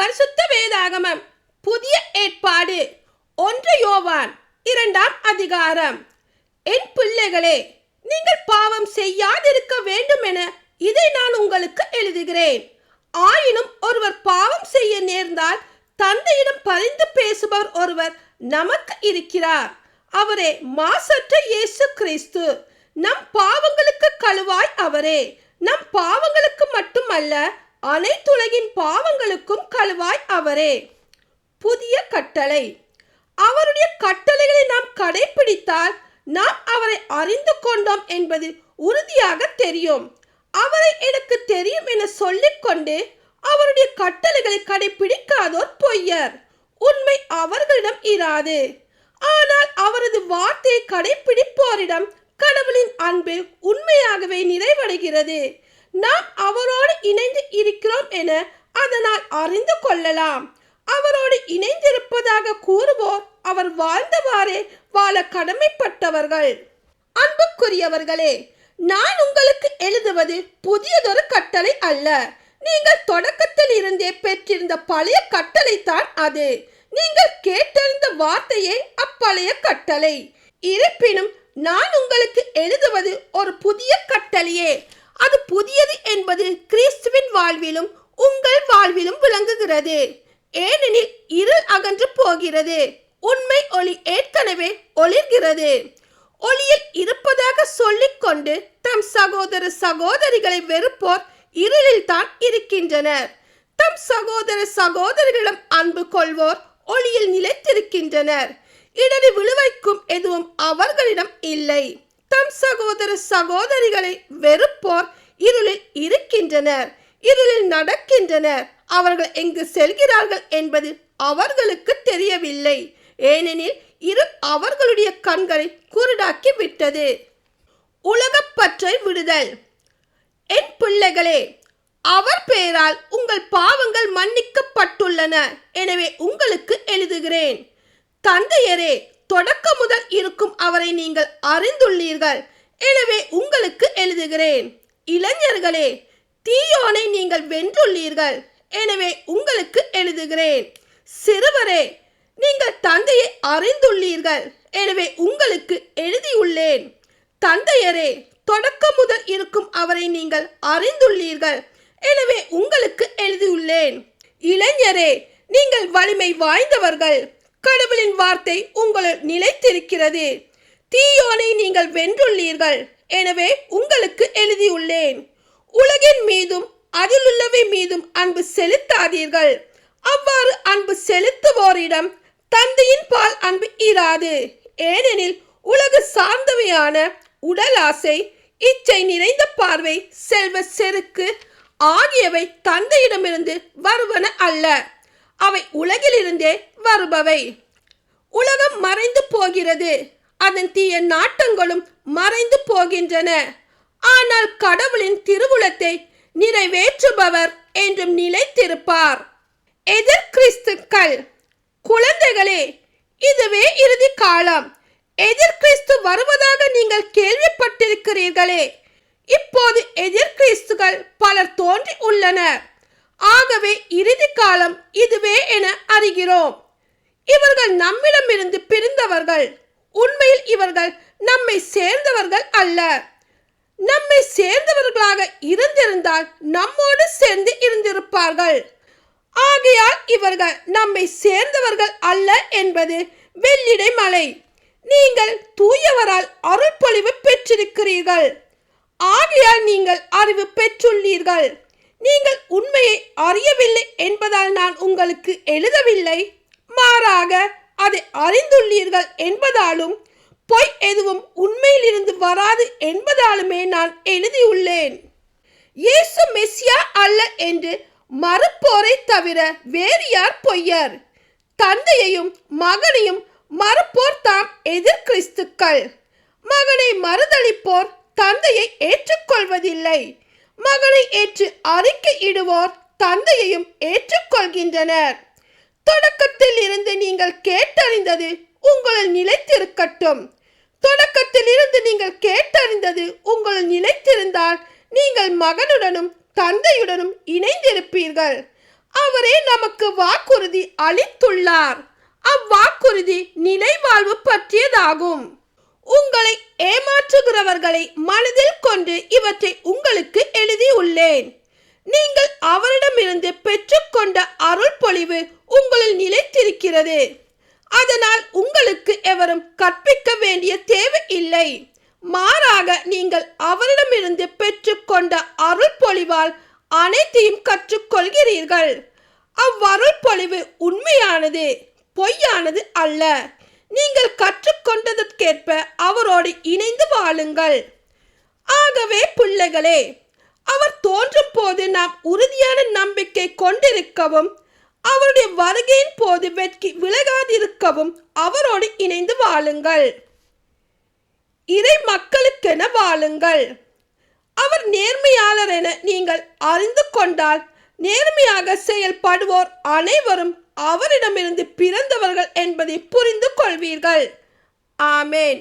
பரிசுத்த வேதாகமம் புதிய ஏற்பாடு 1 யோவான் 2ஆம் அதிகாரம். என் பிள்ளைகளே, நீங்கள் பாவம் செய்யாதிருக்க வேண்டும் என இதை நான் உங்களுக்கு எழுதுகிறேன். ஆயினும் ஒருவர் பாவம் செய்ய நேர்ந்தால் தந்தையிடம் பரிந்து பேசுபவர் ஒருவர் நமக்கு இருக்கிறார். அவரே மாசற்ற இயேசு கிறிஸ்து. நம் பாவங்களுக்கு கழுவாய் அவரே. நம் பாவங்களுக்கு மட்டுமல்ல, அனைத்துலகின் பாவங்களுக்கும் கழுவாய் அவரே. புதிய கட்டளை. அவருடைய கட்டளைகளை நாம் கடைபிடித்தால் நாம் அவரை அறிந்து கொண்டோம் என்பது உறுதியாக தெரியும். அவரை எனக்கு தெரியும் என சொல்லிக்கொண்டு அவருடைய கட்டளைகளை கடைபிடிக்காதோர் பொய்யர். உண்மை அவர்களிடம் இராது. ஆனால் அவரது வார்த்தையை கடைபிடிப்போரிடம் கடவுளின் அன்பு உண்மையாகவே நிறைவடைகிறது. நாம் அவரோடு இணைந்து இருக்கிறோம் என அதனால் அறிந்து கொள்ளலாம். அவரோடு இணைந்திருப்பதாக கூறுவோர் அவர் வாழ்ந்தவாறே வாழ கடமைப்பட்டவர்கள். அன்புக்குரியவர்களே, நான் உங்களுக்கு எழுதுவது புதியதொரு கட்டளை அல்ல. நீங்கள் தொடக்கத்தில் இருந்தே பெற்றிருந்த பழைய கட்டளை தான் அது. நீங்கள் கேட்டறிந்த வார்த்தையே அப்பழைய கட்டளை. இருப்பினும் நான் உங்களுக்கு எழுதுவது ஒரு புதிய கட்டளையே. அது புதியது என்பது கிறிஸ்துவின் வாழ்விலும் உங்கள் வாழ்விலும் விளங்குகிறது. ஏனெனில் இருள் அகன்று போகிறது, உண்மை ஒளி ஏற்கனவே ஒளிர்கிறது. ஒளியில் இருப்பதாக சொல்லிக்கொண்டு தம் சகோதர சகோதரிகளை வெறுப்போர் இருளில் தான் இருக்கின்றனர். தம் சகோதர சகோதரிகளிடம் அன்பு கொள்வோர் ஒளியில் நிலைத்திருக்கின்றனர். இடறி விழுவைக்கும் எதுவும் அவர்களிடம் இல்லை. தம் சகோதர சகோதரிகளை வெறுப்போர் இருளில் இருக்கின்றனர், இருளில் நடக்கின்றனர். அவர்கள் எங்கு செல்கிறார்கள் என்பது அவர்களுக்கு தெரியவில்லை. ஏனெனில் இருள் அவர்களுடைய கண்களை குருடாக்கி விட்டது. உலகப்பற்றை விடுதல். என் பிள்ளைகளே, அவர் பெயரால் உங்கள் பாவங்கள் மன்னிக்கப்பட்டுள்ளன. எனவே உங்களுக்கு எழுதுகிறேன். தந்தையரே, தொடக்க முதல் இருக்கும் அவரை நீங்கள் அறிந்துள்ளீர்கள். எனவே உங்களுக்கு எழுதுகிறேன். இளைஞர்களே, தீயோனை நீங்கள் வென்றுள்ளீர்கள். எனவே உங்களுக்கு எழுதுகிறேன். சிறுவரே, நீங்கள் தந்தையை அறிந்துள்ளீர்கள். எனவே உங்களுக்கு எழுதியுள்ளேன். தந்தையரே, தொடக்க முதல் இருக்கும் அவரை நீங்கள் அறிந்துள்ளீர்கள். எனவே உங்களுக்கு எழுதியுள்ளேன். இளைஞரே, நீங்கள் வலிமை வாய்ந்தவர்கள். கடவுளின் வார்த்தை உங்களில் நிலைத்திருக்கிறது. தீயோனை நீங்கள் வென்றுள்ளீர்கள். எனவே உங்களுக்கு எழுதியுள்ளேன். உலகின் மீதும் அதிலுள்ளவை மீதும் அன்பு செலுத்தாதீர்கள். அவ்வாறு அன்பு செலுத்துவோரிடம் தந்தையின் பால் அன்பு இராது. ஏனெனில் உலகு சார்ந்தவையான உடல் ஆசை, இச்சை நிறைந்த பார்வை, செல்வ செருக்கு ஆகியவை தந்தையிடமிருந்து வருவன அல்ல. அவை உலகிலிருந்தே வருபவை. உலகம் மறைந்து போகிறது, அதன் தீய நாட்டங்களும் மறைந்து போகின்றன. ஆனால் கடவுளின் திருவுளத்தை நிறைவேற்றுபவர் என்றும் நிலைத்திருப்பார். எதிர் கிறிஸ்துக்கள். குழந்தைகளே, இதுவே இறுதி காலம். எதிர் கிறிஸ்து வருவதாக நீங்கள் கேள்விப்பட்டிருக்கிறீர்களே. இப்போது எதிர் கிறிஸ்துகள் பலர் தோன்றி உள்ளனர். ஆகவே இறுதி காலம் இதுவே என அறிகிறோம். இவர்கள் நம்மிடமிருந்து பிரிந்தவர்கள். உண்மையில் இவர்கள் நம்மை சேர்ந்தவர்கள் அல்ல. நம்மை சேர்ந்தவர்களாக இருந்திருந்தால் நம்மோடு சேர்ந்து இருந்திருப்பார்கள். ஆகையால் இவர்கள் நம்மை சேர்ந்தவர்கள் அல்ல என்பது வெள்ளிடை மலை. நீங்கள் தூயவரால் அருள் பொழிவு பெற்றிருக்கிறீர்கள். ஆகையால் நீங்கள் அறிவு பெற்றுள்ளீர்கள். நீங்கள் உண்மையை அறியவில்லை என்பதால் நான் உங்களுக்கு எழுதவில்லை. மாறாக அதை அறிந்துள்ளீர்கள் என்பதாலும் பொய் எதுவும் உண்மையிலிருந்து வராது என்பதாலுமே நான் எழுதியுள்ளேன். இயேசு மெசியா அல்ல என்று மறுப்போரை தவிர வேறு யார் பொய்யர்? தந்தையையும் மகனையும் மறுப்போர் தாம் எதிர் கிறிஸ்துக்கள். மகனை மறுதளிப்போர் தந்தையை ஏற்றுக்கொள்வதில்லை. மகனை ஏற்று அறிக்கை இடுவோர் தந்தையையும் ஏற்றுக்கொள்கின்றனர். தொடக்கத்தில் இருந்து நீங்கள் கேட்டறிந்தது உங்களில் நிலைத்திருக்கட்டும். தொடக்கத்தில் இருந்து நீங்கள் கேட்டறிந்தது உங்களில் நிலைத்திருந்தால் நீங்கள் மகனுடனும் தந்தையுடனும் இணைந்திருப்பீர்கள். அவரே நமக்கு வாக்குறுதி அளித்துள்ளார். அவ்வாக்குறுதி நிலைவாழ்வு பற்றியதாகும். உங்களை ஏமாற்றுகிறவர்களை மனதில் கொண்டு இவற்றை உங்களுக்கு எழுதியுள்ளேன். நீங்கள் அவரிடமிருந்து பெற்றுக்கொண்ட அருள் பொழிவு உங்களில் நிலைத்திருக்கிறது. அதனால் உங்களுக்கு எவரும் கற்பிக்க வேண்டிய தேவை இல்லை. மாறாக நீங்கள் அவரிடமிருந்து பெற்றுக்கொண்ட அருள் பொழிவால் அனைத்தையும் கற்றுக்கொள்கிறீர்கள். அவ்வருள் பொழிவு உண்மையானது, பொய்யானது அல்ல. நீங்கள் கற்றுக்கொண்டதற்கேற்ப அவரோடு இணைந்து வாழுங்கள். ஆகவே பிள்ளைகளே, அவர் தோன்றும் போது நாம் உறுதியான நம்பிக்கை கொண்டிருக்கவும் அவருடைய வருகையின் போது வெட்கி விலகாதிருக்கவும் அவரோடு இணைந்து வாழுங்கள். இறை மக்களுக்கென வாழுங்கள். அவர் நேர்மையாளர் என நீங்கள் அறிந்து கொண்டால் நேர்மையாக செயல்படுவோர் அனைவரும் அவரிடமிருந்து பிறந்தவர்கள் என்பதை புரிந்து கொள்வீர்கள். ஆமேன்.